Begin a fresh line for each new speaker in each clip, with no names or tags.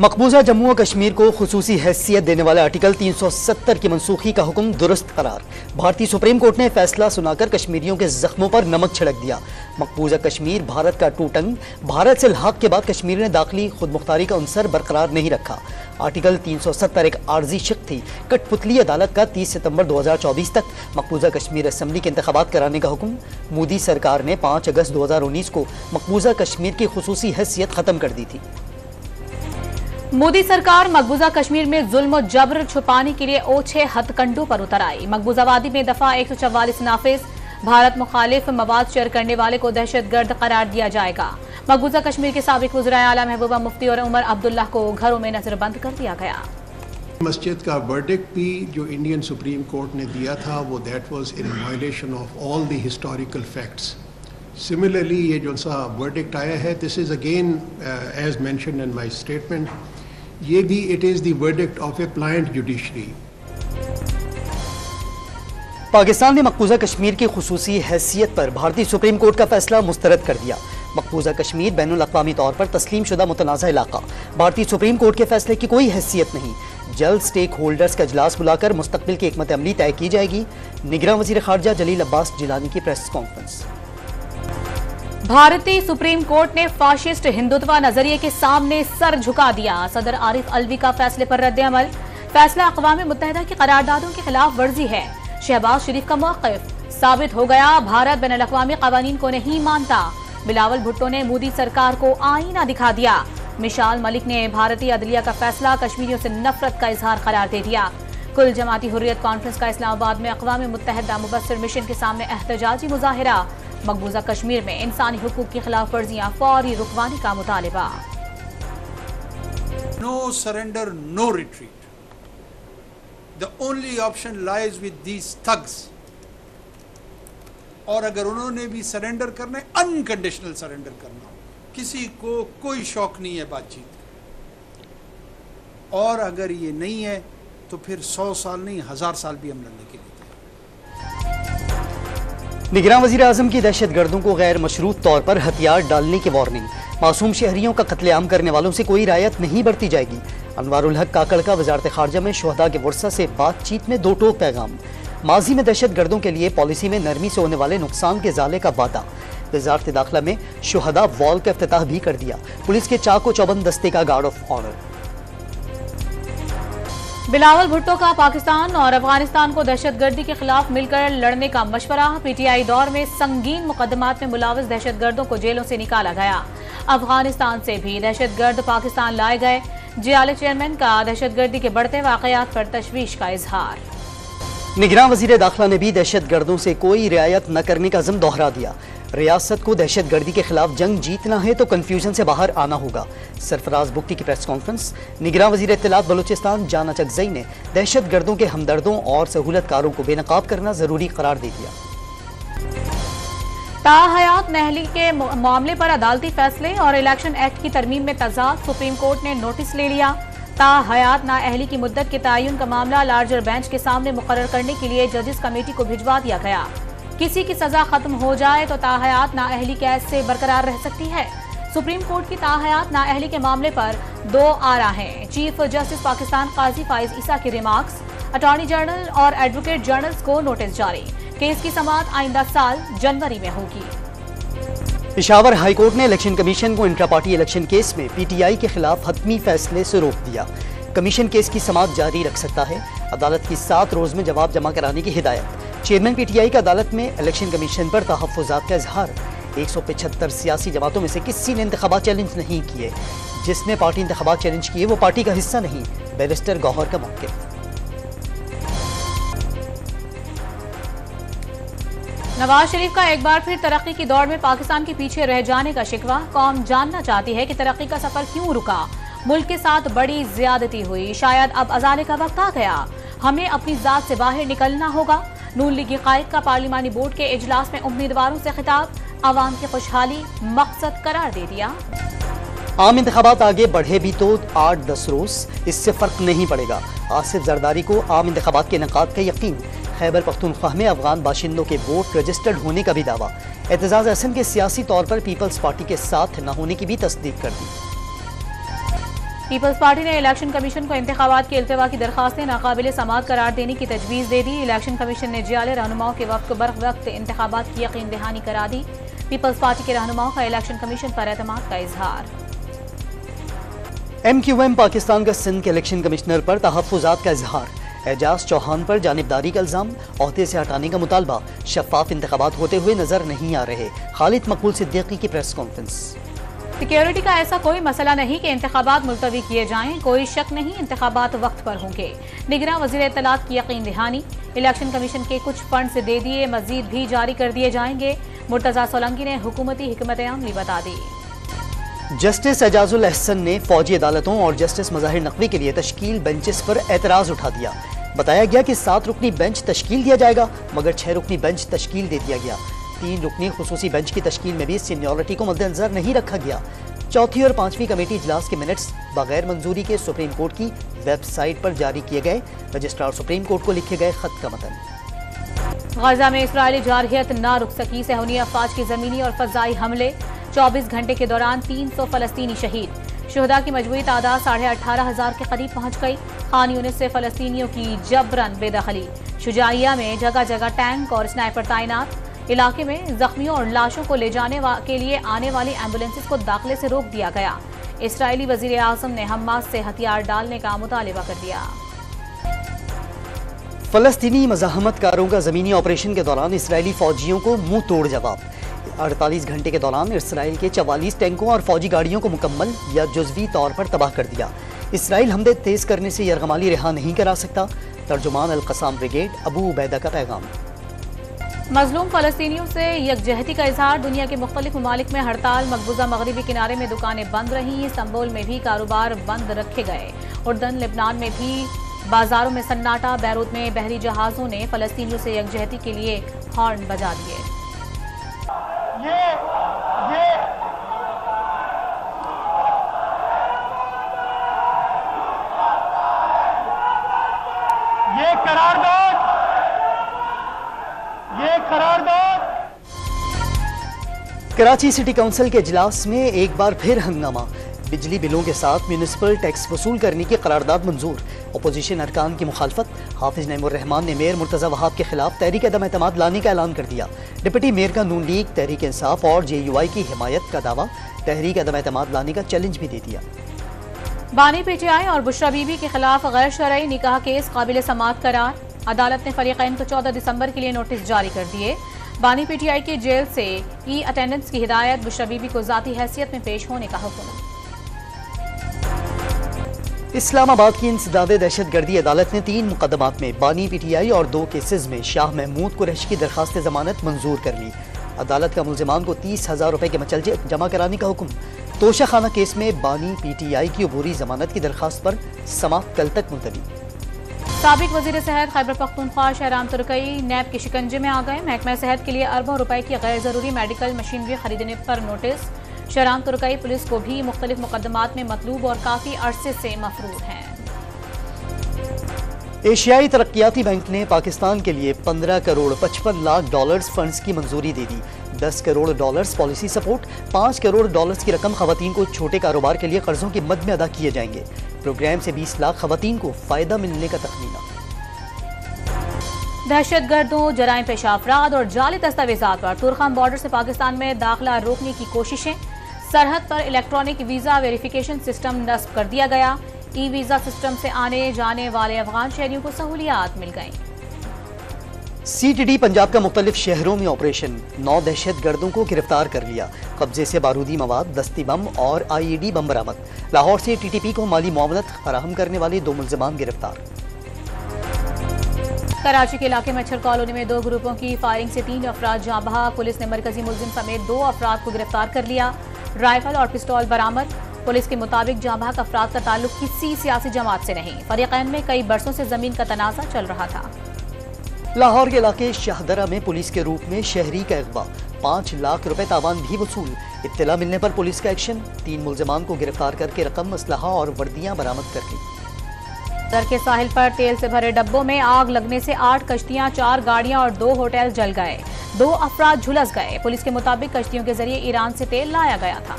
मकबूजा जम्मू व कश्मीर को खुसूसी हैसियत देने वाले आर्टिकल 370 की मनसूखी का हुक्म दुरुस्त करार। भारतीय सुप्रीम कोर्ट ने फैसला सुनाकर कश्मीरियों के जख्मों पर नमक छिड़क दिया। मकबूजा कश्मीर भारत का टूट अंग, भारत से इल्हाक के बाद कश्मीर ने दाखिली खुद मुख्तारी का अंसर बरकरार नहीं रखा। आर्टिकल 370 एक आर्जी शिक थी। कठपुतली अदालत का 30 सितंबर 2024 तक मकबूजा कश्मीर असम्बली के इंतखाबात कराने का हुक्म। मोदी सरकार ने 5 अगस्त 2019 को मकबूजा कश्मीर की खुसूसी हैसियत खत्म कर दी थी।
मोदी सरकार मकबूजा कश्मीर में जुल्म और जबर छुपाने के लिए ओछे हथकंडों पर उतर आई। मकबूजा वादी में दफा 144 नाफिज, भारत मुखालिफ मवाद शेयर करने वाले को दहशतगर्द करार दिया जाएगा। मकबूजा कश्मीर के साबिक वज़ीर आला महबूबा मुफ्ती और उमर अब्दुल्ला को घरों में नजरबंद कर दिया गया।
मस्जिद का वर्डिक्ट भी जो इंडियन सुप्रीम कोर्ट ने दिया था वो that was in violation of all the historical facts. Similarly ये जो सा वर्डिक्ट आया है, this is again as mentioned in my statement, ये भी it is the verdict of a pliant judiciary.
Pakistan ने मकबूजा कश्मीर की खुसूसी हैसियत पर भारतीय सुप्रीम कोर्ट का फैसला मुस्तरद कर दिया। मकबूजा कश्मीर बैनुल अक़वामी तौर पर तस्लीम शुदा मुतनाज़ा इलाका, भारतीय सुप्रीम कोर्ट के फैसले की कोई हैसियत नहीं। जल्द स्टेक होल्डर्स का इजलास बुलाकर मुस्तकबिल की हिकमत अमली तय की जाएगी। निगरान वज़ीर ख़ारजा जलील अब्बास जिलानी की प्रेस कॉन्फ्रेंस।
भारतीय सुप्रीम कोर्ट ने फाशिस्ट हिंदुत्व नजरिए के सामने सर झुका दिया। सदर आरिफ अलवी का फैसले पर रद्द अमल। फैसला अक़वाम मुत्तहिदा की करारदादों की खिलाफ वर्जी है। शहबाज शरीफ का मौक़िफ़ साबित हो गया, भारत बैनुल अक़वामी क़वानीन को नहीं मानता। बिलावल भुट्टो ने मोदी सरकार को आईना दिखा दिया। मिशाल मलिक ने भारतीय अदलिया का फैसला कश्मीरियों से नफरत का इजहार करार दे दिया। कुल जमाती हुर्रियत कॉन्फ्रेंस का इस्लामाबाद में अक़वाम मुत्तहिदा मुबस्सिर मिशन के सामने एहतजाजी मुजाहिरा। मकबूजा कश्मीर में इंसानी हुकूक की खिलाफ वर्जियां फौरी रुकवाने का मुतालिबा।
No surrender, no retreat. The only option lies with these thugs. और अगर उन्होंने भी सरेंडर करना है, अनकंडीशनल सरेंडर करना, किसी को कोई शौक नहीं है बातचीत। और अगर ये नहीं है तो फिर 100 साल नहीं 1000 साल भी हम लड़ने के लिए।
निगरान वज़ीर आज़म की दहशतगर्दों को गैर मशरूत तौर पर हथियार डालने की वार्निंग। मासूम शहरियों का कत्लेआम करने वालों से कोई रियायत नहीं बरती जाएगी। अनवारुल हक काकड़ का वज़ारत ख़ारजा में शुहदा के वर्सा से बातचीत में दो टोक पैगाम। माजी में दहशतगर्दों के लिए पॉलिसी में नरमी से होने वाले नुकसान के ज़ाले का वादा। वज़ारत दाखिला में शुहदा वॉल का इफ्तिताह भी कर दिया। पुलिस के चाको चौबंद दस्ते का guard of honour.
Bilawal Bhutto का पाकिस्तान और अफगानिस्तान को दहशतगर्दी के खिलाफ मिलकर लड़ने का मशवरा। पीटीआई दौर में संगीन मुकदमात में मुलविस दहशतगर्दों को जेलों से निकाला गया। अफगानिस्तान से भी दहशतगर्द पाकिस्तान लाए गए। जियाले चेयरमैन का दहशतगर्दी के बढ़ते वाकयात पर तशवीश का इजहार।
निगरान वज़ीर दाखिला ने भी दहशतगर्दों से कोई रियायत न करने का ज़म दोहरा दिया। रियासत को दहशतगर्दी के खिलाफ जंग जीतना है तो कन्फ्यूजन से बाहर आना होगा। सरफराज बुख्ती की प्रेस कॉन्फ्रेंस। निगरान वज़ीर इत्तलात बलूचिस्तान जाना चकजई ने दहशतगर्दों के हमदर्दों और सहूलतकारों को बेनकाब करना जरूरी करार दे दिया।
ताहयात नहली के मामले पर अदालती फैसले और इलेक्शन एक्ट की तरमीम में तजाद। सुप्रीम कोर्ट ने नोटिस ले लिया। ताहयात नाअहली की मुद्दत के तयन का मामला लार्जर बेंच के सामने मुकर्रर करने के लिए जजेस कमेटी को भिजवा दिया गया। किसी की सजा खत्म हो जाए तो ताहयात नाअहली कैद से बरकरार रह सकती है। सुप्रीम कोर्ट की ताहयात नाअहली के मामले पर 2 आरा हैं। चीफ जस्टिस पाकिस्तान काजी फाइज ईसा की रिमार्क्स। अटॉर्नी जनरल और एडवोकेट जनरल्स को नोटिस जारी। केस की समाअत आइंदा साल जनवरी में होगी।
पेशावर हाईकोर्ट ने इलेक्शन कमीशन को इंट्रा पार्टी इलेक्शन केस में पीटीआई के खिलाफ हतमी फैसले से रोक दिया। कमीशन केस की समाअत जारी रख सकता है। अदालत की 7 रोज में जवाब जमा कराने की हिदायत। चेयरमैन पीटीआई की अदालत में इलेक्शन कमीशन पर तहफ़्फ़ुज़ात का इजहार। 175 सियासी जमातों में से किसी ने इंतखाबात चैलेंज नहीं किए। जिसने पार्टी इंतखाबात चैलेंज किए वो पार्टी का हिस्सा नहीं। बैरिस्टर गौहर का मौक़िफ़।
नवाज शरीफ का एक बार फिर तरक्की की दौड़ में पाकिस्तान के पीछे रह जाने का शिकवा। कौम जानना चाहती है कि तरक्की का सफर क्यों रुका। मुल्क के साथ बड़ी ज्यादती हुई, शायद अब अजाने का वक्त आ गया। हमें अपनी जात से बाहर निकलना होगा। नून लीगी कायद का पार्लिमानी बोर्ड के इजलास में उम्मीदवारों से खिताब। आवाम की खुशहाली मकसद करार दे दिया।
आम इंतखाबात आगे बढ़े भी तो 8-10 रोज, इससे फर्क नहीं पड़ेगा। आसिफ जरदारी को आम इंतखाबात के इनेकाद का यकीन। खैबर पख्तूनख्वा में अफगान बाशिंदों के वोट रजिस्टर्ड होने का भी दावा। एतजाज अहसन के सियासी तौर पर पीपल्स पार्टी के साथ न होने की भी तस्दीक कर दी।
पीपल्स पार्टी ने इलेक्शन कमीशन को इंतखाबात के इल्तिवा की दरखास्तें नाकाबिल समाअत करार देने की तजवीज़ दे दी। इलेक्शन कमीशन ने जाले रहनुमाओं के वक्त को बर वक्त इंतखाबात की यकीन दहानी करा दी। पीपल्स पार्टी के रहनुमाओं का इलेक्शन कमीशन पर एतमाद का इजहार।
MQM पाकिस्तान का सिंध के इलेक्शन कमिश्नर पर तहफ़्फ़ुज़ात का इजहार। एजाज चौहान पर जानिबदारी का इल्ज़ाम, ओहदे से हटाने का मुतालबा। शफाफ इंतखाबात होते हुए नजर नहीं आ रहे। खालिद मकबूल सिद्दीकी की प्रेस कॉन्फ्रेंस।
सिक्योरिटी का ऐसा कोई मसला नहीं कि इंतखाबात मुलतवी किए जाएं, कोई शक नहीं इंतखाबात वक्त पर होंगे। निगरान वज़ीर इत्तलात की यकीन दहानी। इलेक्शन कमीशन के कुछ फंड से दे दिए, मजीद भी जारी कर दिए जाएंगे। मुर्तज़ा सोलंकी ने हुकूमती हिकमत अमली बता दी।
जस्टिस एजाजुल अहसन ने फौजी अदालतों और जस्टिस मज़ाहिर नकवी के लिए तश्कील बेंचेस पर एतराज़ उठा दिया। बताया गया कि 7 रुकनी बेंच तश्कील दिया जाएगा, मगर 6 रुकनी बेंच तश्कील दे दिया गया। 3 रुकनी खुसूसी बेंच की तश्कील में भी सीनियरिटी को मद्देनजर नहीं रखा गया। चौथी और 5वीं कमेटी इजलास के मिनट्स बगैर मंजूरी के सुप्रीम कोर्ट की वेबसाइट पर जारी किए गए। रजिस्ट्रार सुप्रीम कोर्ट को लिखे गए खत का मतन।
गाजा में इसराइली जारहियत ना रुक सकी। सहूनी अफवाज की जमीनी और फजाई हमले। 24 घंटे के दौरान 300 फलस्तीनी शहीद। शुहदा की मजमूई तादाद 18,500 के करीब पहुंच गई। खान यूनिस से फलस्तीनियों की जबरन बेदखली। शुजाइया में जगह जगह टैंक और स्नाइपर तैनात। इलाके में जख्मियों और लाशों को ले जाने के लिए आने वाली एम्बुलेंसेस को दाखिले से रोक दिया गया। इसराइली वजीर आज़म ने हमास से हथियार डालने का मुतालिबा कर दिया।
फलस्तीनी मज़ाहमतकारों का ज़मीनी ऑपरेशन के दौरान इसराइली फौजियों को मुंह तोड़ जवाब। 48 घंटे के दौरान इसराइल के 44 टैंकों और फौजी गाड़ियों को मुकम्मल या जुज़वी तौर पर तबाह कर दिया। इसराइल हमले तेज करने से यरगमाली रिहा नहीं करा सकता। तर्जुमान अल-क़साम ब्रिगेड अबू उबैदा का पैगाम।
मजलूम फलस्तीनियों से यकजहती का इजहार। दुनिया के मुख्तलिफ ममालिक में हड़ताल। मकबूजा मगरबी किनारे में दुकानें बंद रहीं। इस्तांबुल में भी कारोबार बंद रखे गए। उर्दन लेबनान में भी बाजारों में सन्नाटा। बैरूत में बहरी जहाजों ने फलस्तीनियों से यकजहती के लिए हॉर्न बजा दिए।
कराची सिटी काउंसिल के इजलास में एक बार फिर हंगामा। बिजली बिलों के साथ म्यूनिसिपल टैक्स वसूल करने की करारदाद मंजूर। अपोजिशन अरकान की मुखालफत। हाफिज नईमुर रहमान ने मेयर मुर्तज़ा वहाब के खिलाफ तहरीक अदम एतमाद लाने का ऐलान कर दिया। डिप्टी मेयर का नून लीग, तहरीक इंसाफ और JUI की हिमायत का दावा। तहरीक अदम एतमाद लाने का चैलेंज भी दे दिया।
बानी PTI और बुशरा बीबी के खिलाफ गैर शरई निकाह केस काबिल समाअत करार। अदालत ने फरीक़ैन को 14 दिसंबर के लिए नोटिस जारी कर दिए। बानी PTI के जेल से अटेंडेंस की हिदायत। बुशरा बीबी को ज़ाती हैसियत में पेश होने का हुक्म।
इस्लामाबाद की इंसदाद दहशतगर्दी अदालत ने 3 मुकदमात में बानी PTI और 2 केसेस में शाह महमूद कुरैशी की दरखास्त जमानत मंजूर कर ली। अदालत का मुल्जिमान को 30,000 रुपए के मचलजे जमा कराने का हुक्म। तोशा खाना केस में बानी PTI की अबूरी जमानत की दरखास्त पर समाअत कल तक मुलतवी।
साबिक वजीर सेहत खैबर पख्तूनख्वा शहराम तुर्कई नैब के शिकंजे में आ गए। महकमा सेहत के लिए अरबों रुपए की गैर जरूरी मेडिकल मशीनरी खरीदने पर नोटिस। शहराम तुर्कई पुलिस को भी मुख्तलिफ मुकदमात में मतलूब और काफी अरसे से मफरूर हैं।
एशियाई तरक्याती बैंक ने पाकिस्तान के लिए 15 करोड़ 55 लाख डॉलर्स फंड्स की मंजूरी दे दी। 10 crore dollars policy support. 5 crore dollars की रकम खवातीन को छोटे कारोबार के लिए कर्जों के मद में अदा किए जाएंगे। प्रोग्राम से 20 लाख खवातीन को फायदा मिलने का तखमीना।
दहशतगर्दों, जराइम पेश अफराद और जाली दस्तावेजात पर तुर्खाम बॉर्डर से पाकिस्तान में दाखिला रोकने की कोशिशें। सरहद पर इलेक्ट्रॉनिक वीजा वेरिफिकेशन सिस्टम नस्ब कर दिया गया। वीजा सिस्टम से आने जाने वाले अफगान शहरियों को सहूलियात मिल गई।
CTD पंजाब का मुख्तलिफ शहरों में ऑपरेशन। 9 दहशतगर्दों को गिरफ्तार कर लिया। कब्जे से बारूदी मवाद, दस्ती बम और IED बम बरामद। लाहौर से TTP को माली मुआवनत फराहम करने वाले 2 मुल्जिमान गिरफ्तार।
कराची के इलाके में अक्षर कॉलोनी में 2 ग्रुपों की फायरिंग से 3 अफराद जाँ बहक। पुलिस ने मरकजी मुलजिम समेत 2 अफराद को गिरफ्तार कर लिया। राइफल और पिस्तौल बरामद। पुलिस के मुताबिक जाँ बहक अफराद का ताल्लुक किसी सियासी जमात से नहीं। फरीक़ैन में कई बरसों से जमीन का तनाज़ा चल रहा था।
लाहौर के इलाके शाहदरा में पुलिस के रूप में शहरी का अगवा। 5 लाख रुपए तावान भी वसूल। इत्तला मिलने पर पुलिस का एक्शन। 3 मुल्जिमान को गिरफ्तार करके रकम, असलहा और वर्दियां बरामद कर ली।
दर के साहिल पर तेल से भरे डब्बों में आग लगने से 8 कश्तियां, 4 गाड़ियां और 2 होटल जल गए। 2 अफराद झुलस गए। पुलिस के मुताबिक कश्तियों के जरिए ईरान से तेल लाया गया था।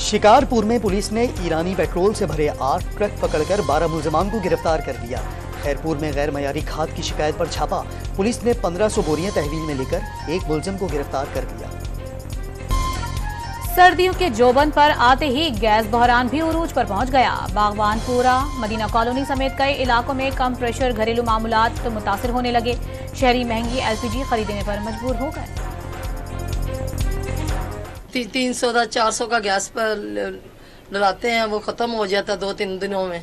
शिकारपुर में पुलिस ने ईरानी पेट्रोल से भरे 8 ट्रक पकड़कर 12 मुलजमान को गिरफ्तार कर लिया। खैरपुर में गैर मयारी खाद की शिकायत पर छापा, पुलिस ने 1500 बोरियां तहवील में लेकर एक मुलजिम को गिरफ्तार कर लिया।
सर्दियों के जोबन पर आते ही गैस बहरान भी उरूज पर पहुंच गया। बागवानपुरा, मदीना कॉलोनी समेत कई इलाकों में कम प्रेशर घरेलू मामूलात मुतासिर होने लगे। शहरी महंगी LPG खरीदने पर मजबूर हो गए।
300 का 400 का गैस पर डलाते हैं, वो खत्म हो जाता 2-3 दिनों में,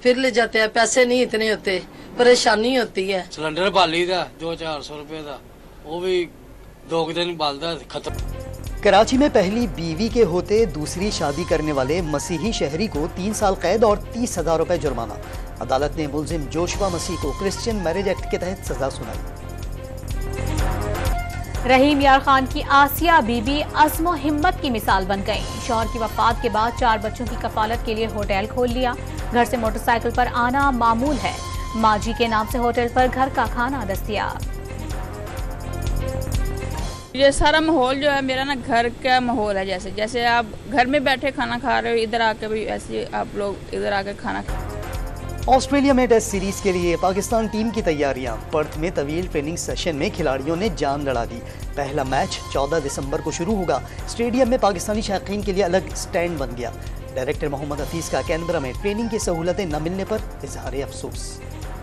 फिर ले जाते हैं। पैसे नहीं इतने होते, परेशानी होती है।
सिलेंडर बाली था 200-400 रुपए का, वो भी 2 दिन बालदा खत्म।
कराची में पहली बीवी के होते दूसरी शादी करने वाले मसीही शहरी को 3 साल कैद और 30,000 रुपए जुर्माना। अदालत ने मुलजिम जोशवा मसीह को क्रिश्चियन मैरिज एक्ट के तहत सजा सुनाई।
रहीम यार खान की आसिया बीबी अज़्म व हिम्मत की मिसाल बन गई। शौहर की वफात के बाद 4 बच्चों की कफालत के लिए होटल खोल लिया। घर से मोटरसाइकिल पर आना मामूल है। माजी के नाम से होटल पर घर का खाना दस्तयाब।
ये सारा माहौल जो है मेरा ना घर का माहौल है। जैसे जैसे आप घर में बैठे खाना खा रहे हो, इधर आके भी ऐसे आप लोग इधर आके खाना खा।
ऑस्ट्रेलिया में टेस्ट सीरीज के लिए पाकिस्तान टीम की तैयारियां। पर्थ में तवील ट्रेनिंग सेशन में खिलाड़ियों ने जान लड़ा दी। पहला मैच 14 दिसंबर को शुरू होगा। स्टेडियम में पाकिस्तानी शायकीन के लिए अलग स्टैंड बन गया। डायरेक्टर मोहम्मद हफीज का कैनबरा में ट्रेनिंग की सहूलतें न मिलने पर इजहार अफसोस।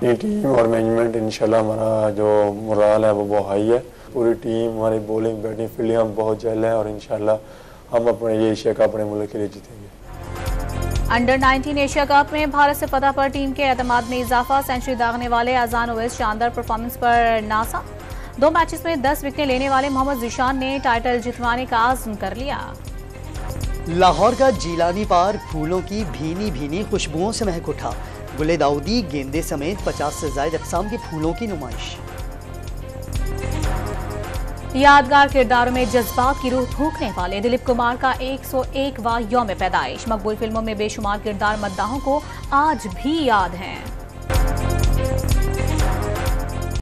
ये टीम और मैनेजमेंट इंशाल्लाह हमारा जो मोराल है वो हाई है। पूरी टीम, हमारी बॉलिंग, बैटिंग, फील्डिंग हम बहुत जल्द है और इंशाल्लाह हम अपने ये एशिया कप अपने मुल्क के लिए जीतेंगे।
अंडर 19 एशिया कप में भारत से फतह पर टीम के एतमाद में इजाफा। सेंचुरी दागने वाले अजान ओवैस शानदार परफॉर्मेंस पर नासा। 2 मैचेस में 10 विकेटें लेने वाले मोहम्मद जिशान ने टाइटल जितवाने का आज़म कर लिया।
लाहौर का जीलानी पार्क फूलों की भीनी भीनी खुशबुओं से महक उठा। गुले दाऊदी, गेंदे समेत 50 से ज्यादा अक़साम के फूलों की नुमाइश।
यादगार किरदारों में जज्बात की रूह फूंकने वाले दिलीप कुमार का 101वां यौम पैदाइश। मकबूल फिल्मों में बेशुमार किरदार मद्दाहों को आज भी याद हैं।